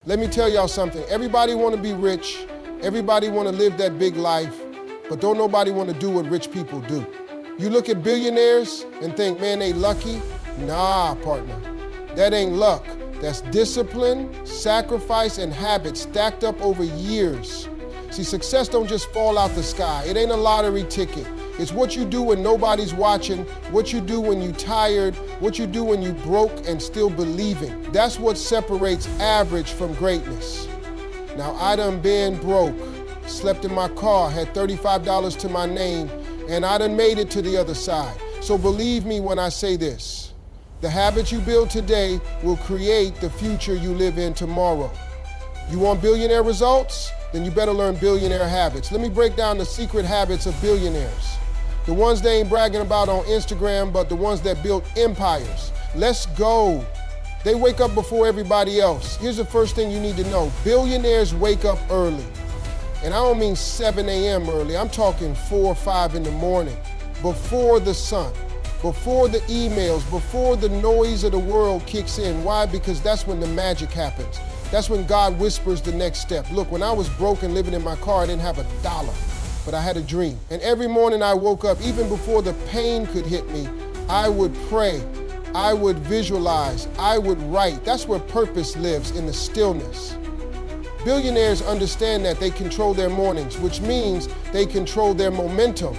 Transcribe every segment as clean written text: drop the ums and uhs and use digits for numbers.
Let me tell y'all something. Everybody want to be rich. Everybody want to live that big life, but don't nobody want to do what rich people do. You look at billionaires and think, man, they lucky. Nah, partner. That ain't luck. That's discipline, sacrifice, and habit stacked up over years. See, success don't just fall out the sky. It ain't a lottery ticket. It's what you do when nobody's watching, what you do when you're tired, what you do when you broke and still believing. That's what separates average from greatness. Now, I done been broke, slept in my car, had $35 to my name, and I done made it to the other side. So believe me when I say this. The habits you build today will create the future you live in tomorrow. You want billionaire results? Then you better learn billionaire habits. Let me break down the secret habits of billionaires. The ones they ain't bragging about on Instagram, but the ones that built empires. Let's go. They wake up before everybody else. Here's the first thing you need to know. Billionaires wake up early. And I don't mean 7 a.m. early. I'm talking 4 or 5 in the morning, before the sun, before the emails, before the noise of the world kicks in. Why? Because that's when the magic happens. That's when God whispers the next step. Look, when I was broke and living in my car, I didn't have $1, but I had a dream. And every morning I woke up, even before the pain could hit me, I would pray, I would visualize, I would write. That's where purpose lives, in the stillness. Billionaires understand that they control their mornings, which means they control their momentum.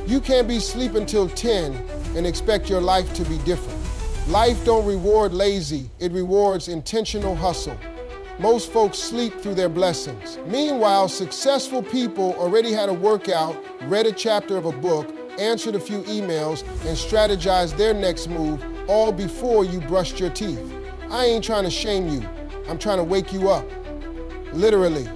You can't be sleeping till 10 and expect your life to be different. Life don't reward lazy, it rewards intentional hustle. Most folks sleep through their blessings. Meanwhile, successful people already had a workout, read a chapter of a book, answered a few emails, and strategized their next move all before you brushed your teeth. I ain't trying to shame you. I'm trying to wake you up. Literally.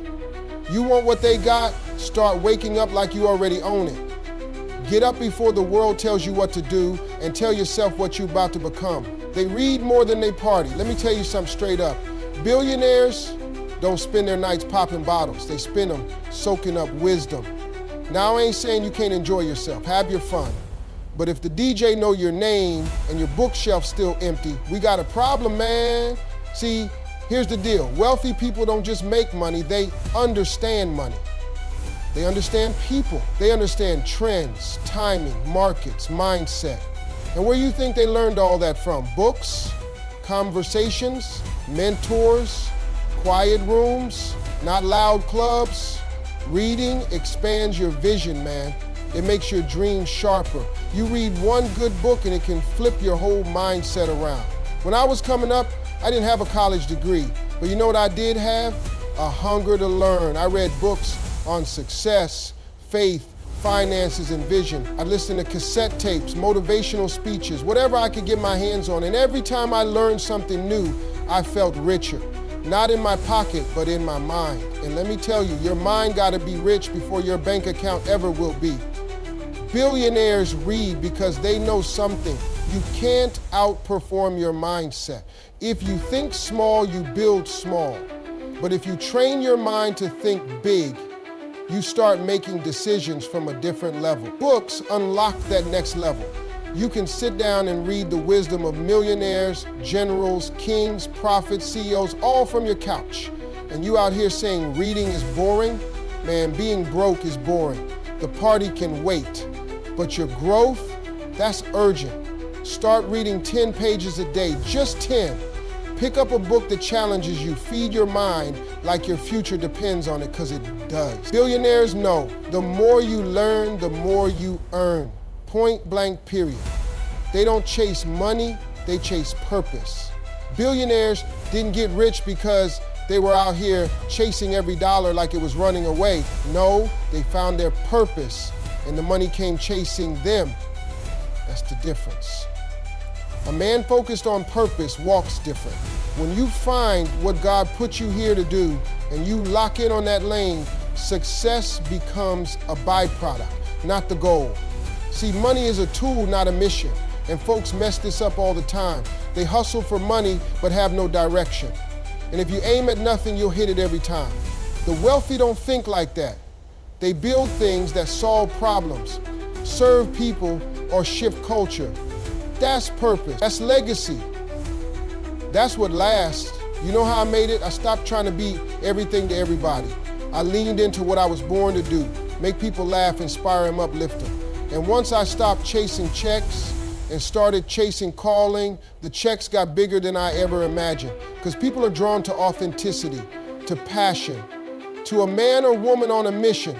You want what they got? Start waking up like you already own it. Get up before the world tells you what to do and tell yourself what you're about to become. They read more than they party. Let me tell you something straight up. Billionaires don't spend their nights popping bottles. They spend them soaking up wisdom. Now, I ain't saying you can't enjoy yourself. Have your fun. But if the DJ know your name and your bookshelf's still empty, we got a problem, man. See, here's the deal. Wealthy people don't just make money, they understand money. They understand people. They understand trends, timing, markets, mindset. And where you think they learned all that from? Books, conversations, mentors, quiet rooms, not loud clubs. Reading expands your vision, man. It makes your dreams sharper. You read one good book and it can flip your whole mindset around. When I was coming up, I didn't have a college degree, but you know what I did have? A hunger to learn. I read books on success, faith, finances, and vision. I listened to cassette tapes, motivational speeches, whatever I could get my hands on. And every time I learned something new, I felt richer. Not in my pocket, but in my mind. And let me tell you, your mind gotta be rich before your bank account ever will be. Billionaires read because they know something. You can't outperform your mindset. If you think small, you build small. But if you train your mind to think big, you start making decisions from a different level. Books unlock that next level. You can sit down and read the wisdom of millionaires, generals, kings, prophets, CEOs, all from your couch. And you out here saying reading is boring? Man, being broke is boring. The party can wait. But your growth, that's urgent. Start reading 10 pages a day, just 10. Pick up a book that challenges you. Feed your mind like your future depends on it, because it does. Billionaires know the more you learn, the more you earn. Point blank, period. They don't chase money, they chase purpose. Billionaires didn't get rich because they were out here chasing every dollar like it was running away. No, they found their purpose and the money came chasing them. That's the difference. A man focused on purpose walks different. When you find what God put you here to do and you lock in on that lane, success becomes a byproduct, not the goal. See, money is a tool, not a mission. And folks mess this up all the time. They hustle for money, but have no direction. And if you aim at nothing, you'll hit it every time. The wealthy don't think like that. They build things that solve problems, serve people, or shift culture. That's purpose. That's legacy. That's what lasts. You know how I made it? I stopped trying to be everything to everybody. I leaned into what I was born to do, make people laugh, inspire them, uplift them. And once I stopped chasing checks and started chasing calling, the checks got bigger than I ever imagined. Because people are drawn to authenticity, to passion, to a man or woman on a mission.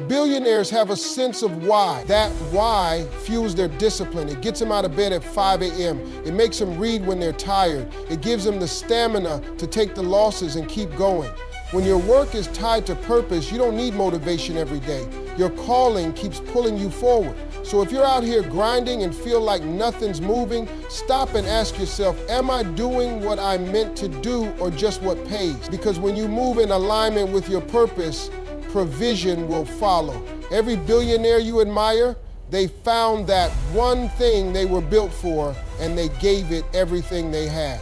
Billionaires have a sense of why. That why fuels their discipline. It gets them out of bed at 5 a.m. It makes them read when they're tired. It gives them the stamina to take the losses and keep going. When your work is tied to purpose, you don't need motivation every day. Your calling keeps pulling you forward. So if you're out here grinding and feel like nothing's moving, stop and ask yourself, am I doing what I'm meant to do or just what pays? Because when you move in alignment with your purpose, provision will follow. Every billionaire you admire, they found that one thing they were built for and they gave it everything they had.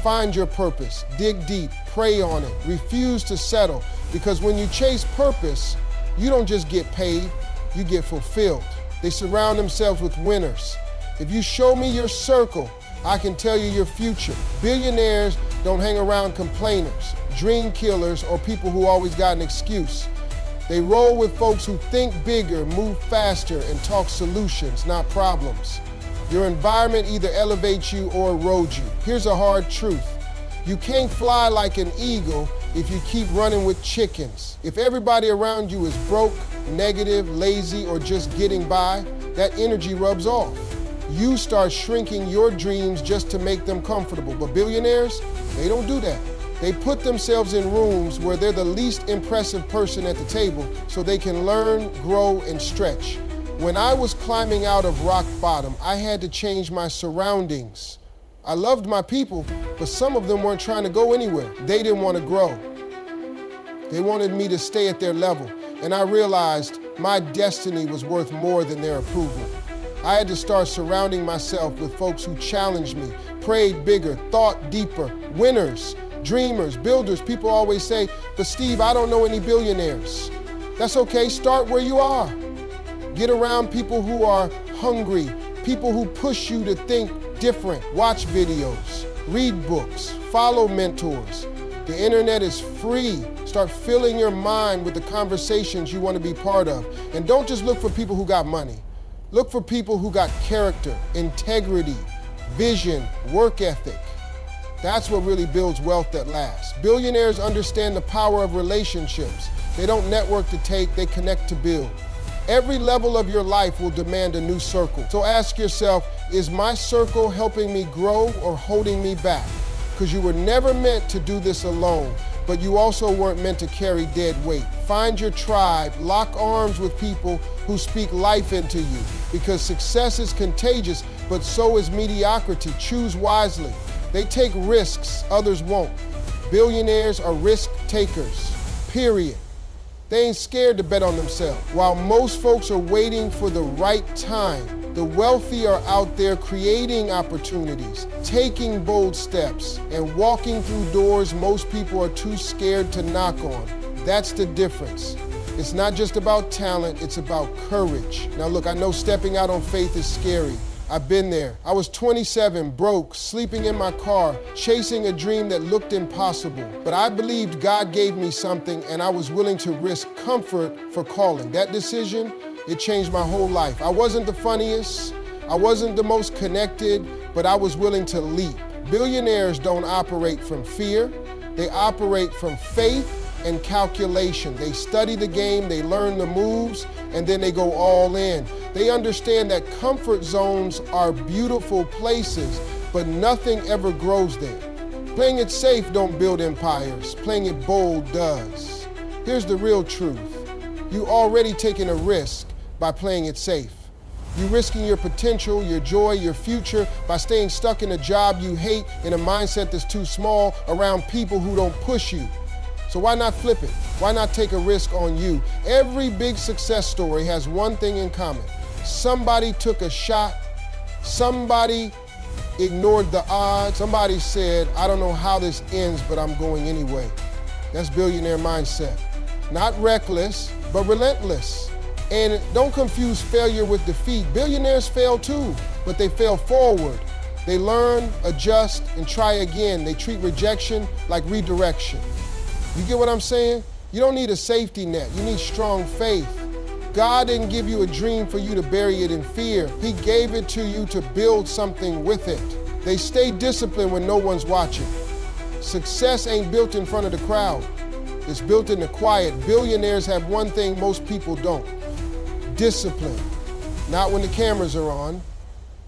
Find your purpose, dig deep, pray on it, refuse to settle, because when you chase purpose, you don't just get paid, you get fulfilled. They surround themselves with winners. If you show me your circle, I can tell you your future. Billionaires don't hang around complainers, dream killers, or people who always got an excuse. They roll with folks who think bigger, move faster, and talk solutions, not problems. Your environment either elevates you or erodes you. Here's a hard truth. You can't fly like an eagle if you keep running with chickens. If everybody around you is broke, negative, lazy, or just getting by, that energy rubs off. You start shrinking your dreams just to make them comfortable. But billionaires, they don't do that. They put themselves in rooms where they're the least impressive person at the table so they can learn, grow, and stretch. When I was climbing out of rock bottom, I had to change my surroundings. I loved my people, but some of them weren't trying to go anywhere. They didn't want to grow. They wanted me to stay at their level, and I realized my destiny was worth more than their approval. I had to start surrounding myself with folks who challenged me, prayed bigger, thought deeper, winners, dreamers, builders. People always say, but Steve, I don't know any billionaires. That's okay, start where you are. Get around people who are hungry, people who push you to think different. Watch videos, read books, follow mentors. The internet is free. Start filling your mind with the conversations you want to be part of. And don't just look for people who got money. Look for people who got character, integrity, vision, work ethic. That's what really builds wealth that lasts. Billionaires understand the power of relationships. They don't network to take, they connect to build. Every level of your life will demand a new circle. So ask yourself, is my circle helping me grow or holding me back? Because you were never meant to do this alone, but you also weren't meant to carry dead weight. Find your tribe, lock arms with people who speak life into you, because success is contagious, but so is mediocrity. Choose wisely. They take risks others won't. Billionaires are risk takers, period. They ain't scared to bet on themselves. While most folks are waiting for the right time, the wealthy are out there creating opportunities, taking bold steps, and walking through doors most people are too scared to knock on. That's the difference. It's not just about talent, it's about courage. Now look, I know stepping out on faith is scary. I've been there. I was 27, broke, sleeping in my car, chasing a dream that looked impossible. But I believed God gave me something, and I was willing to risk comfort for calling. That decision, it changed my whole life. I wasn't the funniest, I wasn't the most connected, but I was willing to leap. Billionaires don't operate from fear, they operate from faith and calculation. They study the game, they learn the moves, and then they go all in. They understand that comfort zones are beautiful places, but nothing ever grows there. Playing it safe don't build empires. Playing it bold does. Here's the real truth. You already taking a risk by playing it safe. You're risking your potential, your joy, your future by staying stuck in a job you hate, in a mindset that's too small, around people who don't push you. So why not flip it? Why not take a risk on you? Every big success story has one thing in common. Somebody took a shot, somebody ignored the odds, somebody said, I don't know how this ends, but I'm going anyway. That's billionaire mindset. Not reckless, but relentless. And don't confuse failure with defeat. Billionaires fail too, but they fail forward. They learn, adjust, and try again. They treat rejection like redirection. You get what I'm saying? You don't need a safety net. You need strong faith. God didn't give you a dream for you to bury it in fear. He gave it to you to build something with it. They stay disciplined when no one's watching. Success ain't built in front of the crowd. It's built in the quiet. Billionaires have one thing most people don't: discipline. Not when the cameras are on,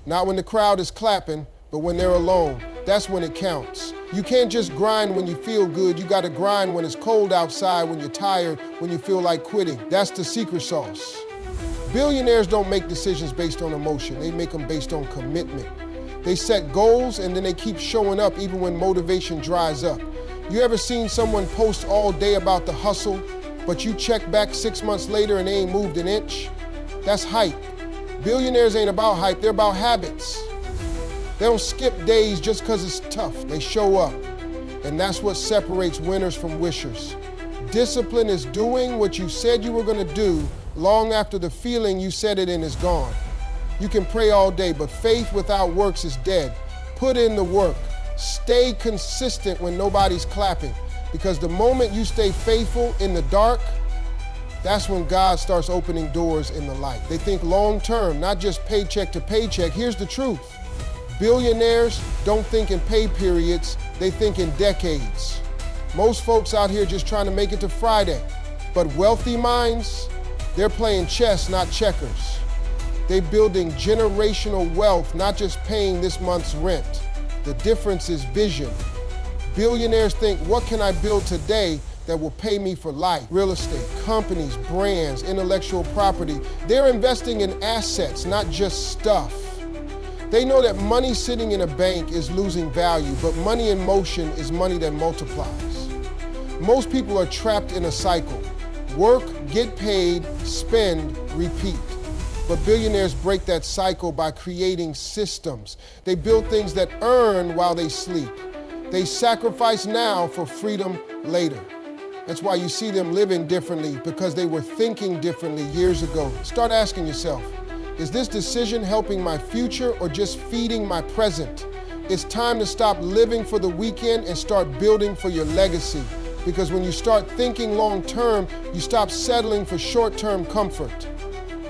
not when the crowd is clapping, but when they're alone. That's when it counts. You can't just grind when you feel good. You gotta grind when it's cold outside, when you're tired, when you feel like quitting. That's the secret sauce. Billionaires don't make decisions based on emotion. They make them based on commitment. They set goals and then they keep showing up even when motivation dries up. You ever seen someone post all day about the hustle, but you check back 6 months later and they ain't moved an inch? That's hype. Billionaires ain't about hype, they're about habits. They don't skip days just because it's tough. They show up. And that's what separates winners from wishers. Discipline is doing what you said you were going to do long after the feeling you said it in is gone. You can pray all day, but faith without works is dead. Put in the work. Stay consistent when nobody's clapping, because the moment you stay faithful in the dark, that's when God starts opening doors in the light. They think long term, not just paycheck to paycheck. Here's the truth. Billionaires don't think in pay periods, they think in decades. Most folks out here just trying to make it to Friday, but wealthy minds, they're playing chess, not checkers. They're building generational wealth, not just paying this month's rent. The difference is vision. Billionaires think, what can I build today that will pay me for life? Real estate, companies, brands, intellectual property. They're investing in assets, not just stuff. They know that money sitting in a bank is losing value, but money in motion is money that multiplies. Most people are trapped in a cycle. Work, get paid, spend, repeat. But billionaires break that cycle by creating systems. They build things that earn while they sleep. They sacrifice now for freedom later. That's why you see them living differently, because they were thinking differently years ago. Start asking yourself, is this decision helping my future or just feeding my present? It's time to stop living for the weekend and start building for your legacy. Because when you start thinking long term, you stop settling for short-term comfort.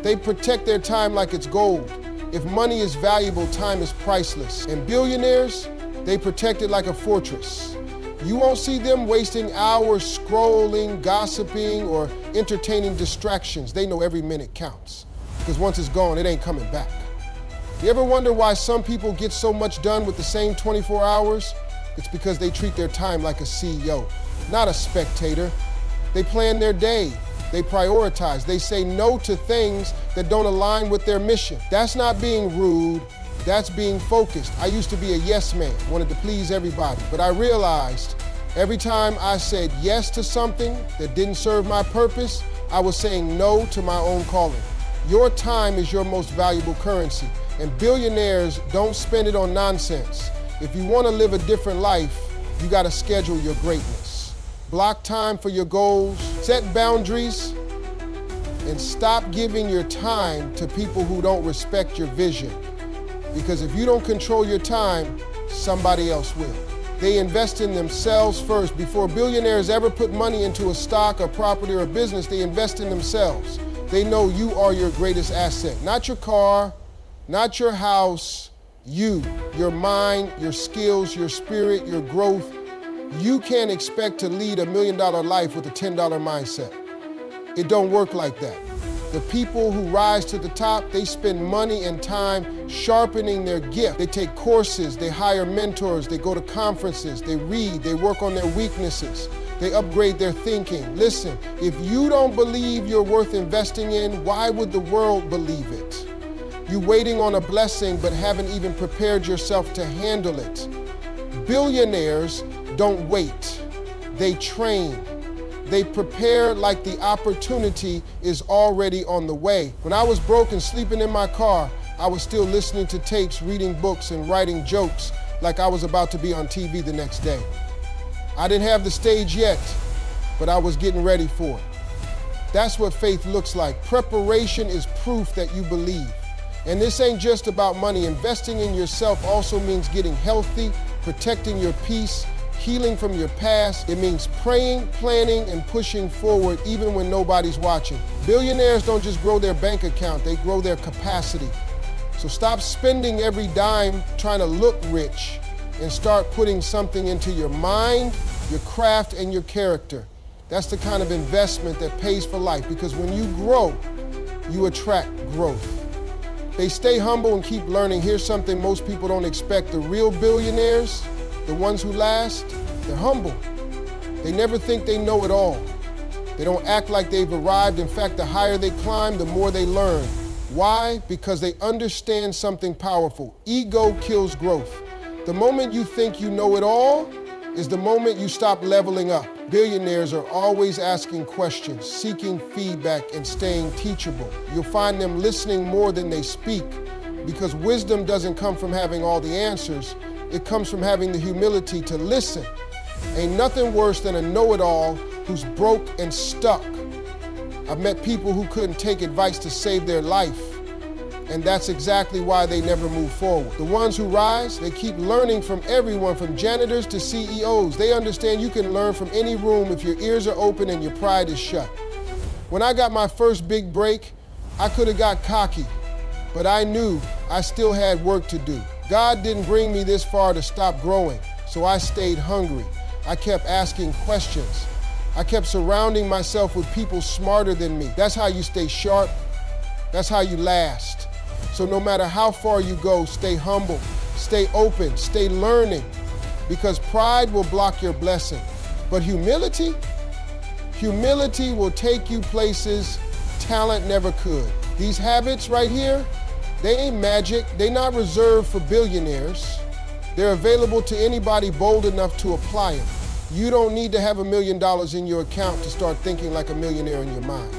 They protect their time like it's gold. If money is valuable, time is priceless. And billionaires, they protect it like a fortress. You won't see them wasting hours scrolling, gossiping, or entertaining distractions. They know every minute counts. Because once it's gone, it ain't coming back. You ever wonder why some people get so much done with the same 24 hours? It's because they treat their time like a CEO, not a spectator. They plan their day. They prioritize. They say no to things that don't align with their mission. That's not being rude. That's being focused. I used to be a yes man, wanted to please everybody. But I realized every time I said yes to something that didn't serve my purpose, I was saying no to my own calling. Your time is your most valuable currency. And billionaires don't spend it on nonsense. If you want to live a different life, you got to schedule your greatness. Block time for your goals, set boundaries, and stop giving your time to people who don't respect your vision. Because if you don't control your time, somebody else will. They invest in themselves first. Before billionaires ever put money into a stock, a property, or a business, they invest in themselves. They know you are your greatest asset. Not your car, not your house, you, your mind, your skills, your spirit, your growth. You can't expect to lead $1 million life with a $10 mindset. It don't work like that. The people who rise to the top, they spend money and time sharpening their gift. They take courses, they hire mentors, they go to conferences, they read, they work on their weaknesses, they upgrade their thinking. Listen, if you don't believe you're worth investing in, why would the world believe it? You're waiting on a blessing but haven't even prepared yourself to handle it. Billionaires don't wait, they train. They prepare like the opportunity is already on the way. When I was broke and sleeping in my car, I was still listening to tapes, reading books, and writing jokes like I was about to be on TV the next day. I didn't have the stage yet, but I was getting ready for it. That's what faith looks like. Preparation is proof that you believe. And this ain't just about money. Investing in yourself also means getting healthy, protecting your peace, healing from your past. It means praying, planning, and pushing forward even when nobody's watching. Billionaires don't just grow their bank account, they grow their capacity. So stop spending every dime trying to look rich and start putting something into your mind, your craft, and your character. That's the kind of investment that pays for life, because when you grow, you attract growth. They stay humble and keep learning. Here's something most people don't expect. The real billionaires, the ones who last, they're humble. They never think they know it all. They don't act like they've arrived. In fact, the higher they climb, the more they learn. Why? Because they understand something powerful. Ego kills growth. The moment you think you know it all is the moment you stop leveling up. Billionaires are always asking questions, seeking feedback, and staying teachable. You'll find them listening more than they speak, because wisdom doesn't come from having all the answers. It comes from having the humility to listen. Ain't nothing worse than a know-it-all who's broke and stuck. I've met people who couldn't take advice to save their life, and that's exactly why they never move forward. The ones who rise, they keep learning from everyone, from janitors to CEOs. They understand you can learn from any room if your ears are open and your pride is shut. When I got my first big break, I could have got cocky, but I knew I still had work to do. God didn't bring me this far to stop growing, so I stayed hungry. I kept asking questions. I kept surrounding myself with people smarter than me. That's how you stay sharp. That's how you last. So no matter how far you go, stay humble, stay open, stay learning, because pride will block your blessing. But humility will take you places talent never could. These habits right here, they ain't magic. They're not reserved for billionaires. They're available to anybody bold enough to apply them. You don't need to have $1 million in your account to start thinking like a millionaire in your mind.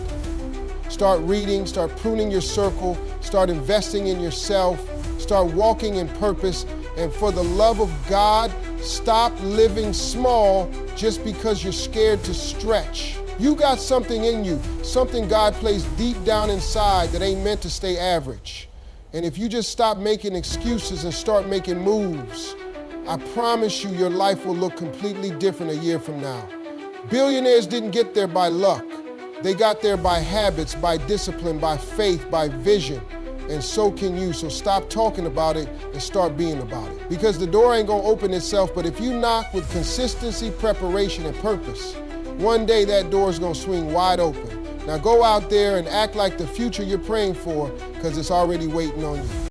Start reading, start pruning your circle, start investing in yourself, start walking in purpose, and for the love of God, stop living small just because you're scared to stretch. You got something in you, something God placed deep down inside that ain't meant to stay average. And if you just stop making excuses and start making moves, I promise you your life will look completely different a year from now. Billionaires didn't get there by luck. They got there by habits, by discipline, by faith, by vision. And so can you. So stop talking about it and start being about it. Because the door ain't gonna open itself, but if you knock with consistency, preparation, and purpose, one day that door's gonna swing wide open. Now go out there and act like the future you're praying for, because it's already waiting on you.